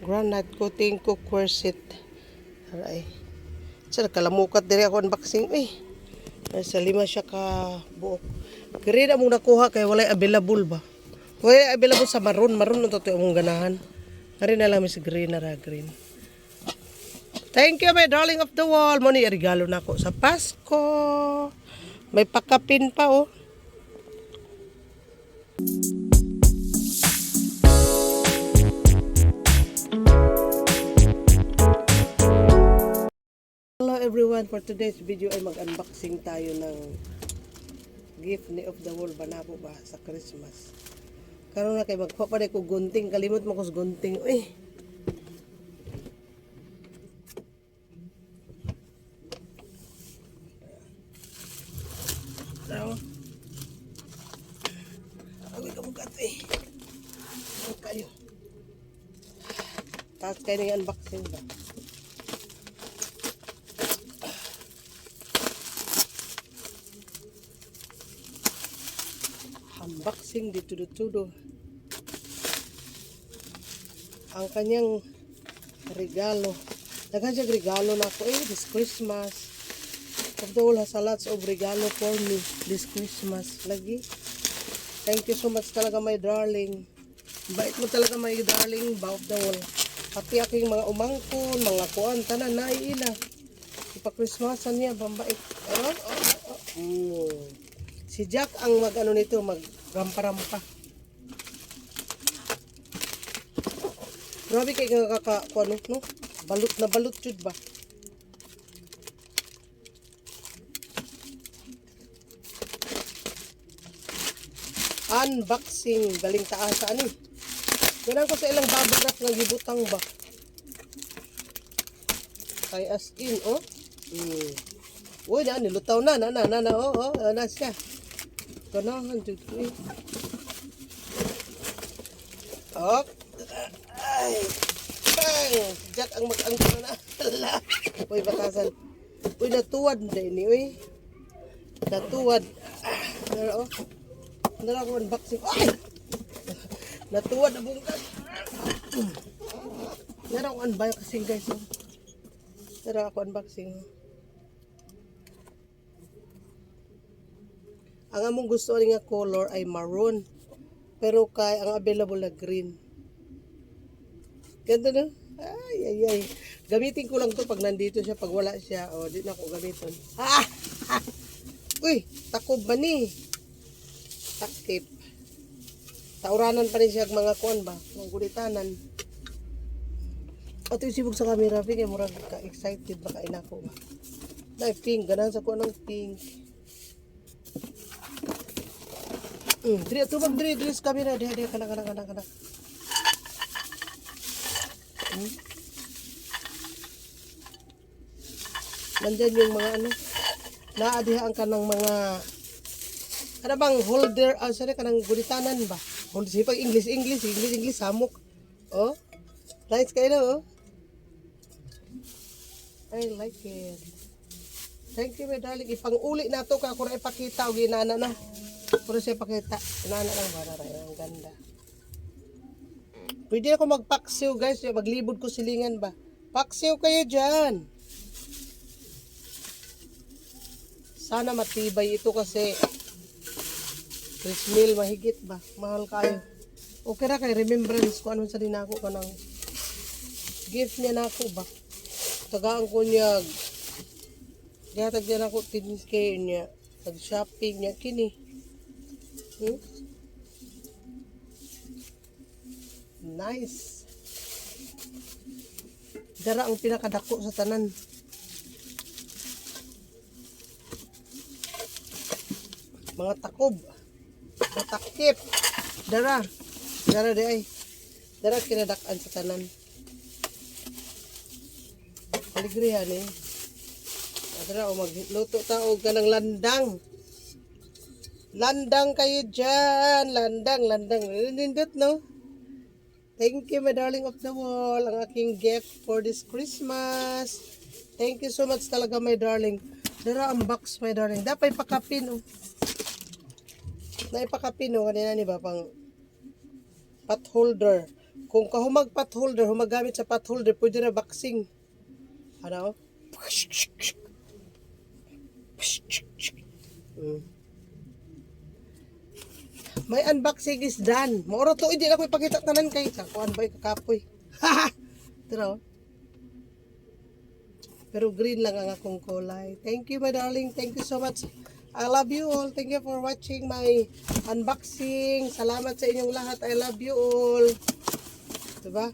Granite coating cookware set. Aray. Sa kalamukat diri ako unboxing Nasa 5 siya ka buok. Kaya na mong nakuha kay walay available ba? Walay available sa maroon. Maroon na ito mong ganahan. Kaya na lang si green na green. Thank you my darling of the wall. Muna regalo na ako sa Pasko. May pakapin pa Hello everyone, for today's video ay mag-unboxing tayo ng gift ni of the wall banabo ba sa Christmas. Karon na kay magpapaday ko gunting, kalimot mo ko sa gunting. Tara. Awi ka mugat kayo. Tapos kayo ng unboxing ba? Unboxing dito. Ang kanyang regalo. Daghan siya regalo na ako this Christmas. Of the wall has a lots of regalo for me this Christmas. Lagi. Thank you so much talaga my darling. Bait mo talaga my darling of the wall. Pati aking mga umangkon, mga kuan, tanan na ila. Ipa-Christmasan niya, bambait. Si Jack ang mag-ano nito, mag-rampa-rampa. Grabe kayo kakakuan no? Balot na balot yun ba? Unboxing, galing taasa Ganang ko sa ilang babagat nga gibutang ba? Kay as in, Uy, nilutaw na, na siya. Ganahan dyan ko Ay, bang! Jack ang mag-angko na. Uy, batasan. Uy, natuwad din ni, Natuwad. Nara ako unboxing. Ay! Natuwad na bungkat. Nara ako unboxing guys. Nara ako unboxing. Ang among gusto nga color ay maroon. Pero kay ang available na green. Ganda no? Ay. Gamitin ko lang to pag nandito siya, pag wala siya. Di na ako gamitin. Uy, takob ba ni? Takip. Tauranan pa rin siya mga kuan ba? Mga gulitanan. Ito yung sibog sa camera. Kaya murag ka-excited baka inako ba? Dahil pink. Ganahan sa kuan ng pink. Diri tubag diri sa camera diri kana. Nandiyan yung mga naadiha ang kanang mga bang holder sorry kanang gulitanan ba? Kung sipag English samok. Nice kayo I like it. Thank you my darling. Ipang-uli na to ka kung ipakita og ginana na. Pero siya pakita. Inana lang ba? Ang ganda. Pwede ako magpaksiw guys. Maglibod ko silingan ba? Paksiw kayo dyan. Sana matibay ito kasi Chris meal mahigit ba? Mahal kayo. Okay ra kay remembrance ko anong sa dinako ka ng gift niya na ako ba? Tagaan ko niya. Gatag niya na ako 10K niya. Nag-shopping niya kini. Nice. Dara ang pinakadako sa tanan. Mga takob. Matakip. Dara di ay. Dara kinadakan sa tanan. Aligrihan Dara magluto tao ganang landang. Landang kayo dyan. Landang. Nindot, no? Thank you, my darling of the wall. Ang aking gift for this Christmas. Thank you so much talaga, my darling. Dara ang box, my darling. Dapat ipakapin, Naipakapin, kanina ni ba? Pang pot holder. Kung kahumag pot holder, humagamit sa pot holder, pwede na boxing. Ano? Mm. May unboxing is done. Mauro to, hindi na ko ipakita tanan kay kakuan ba kakapoy. Pero green lang ang akong kulay. Thank you, my darling. Thank you so much. I love you all. Thank you for watching my unboxing. Salamat sa inyong lahat. I love you all. Diba?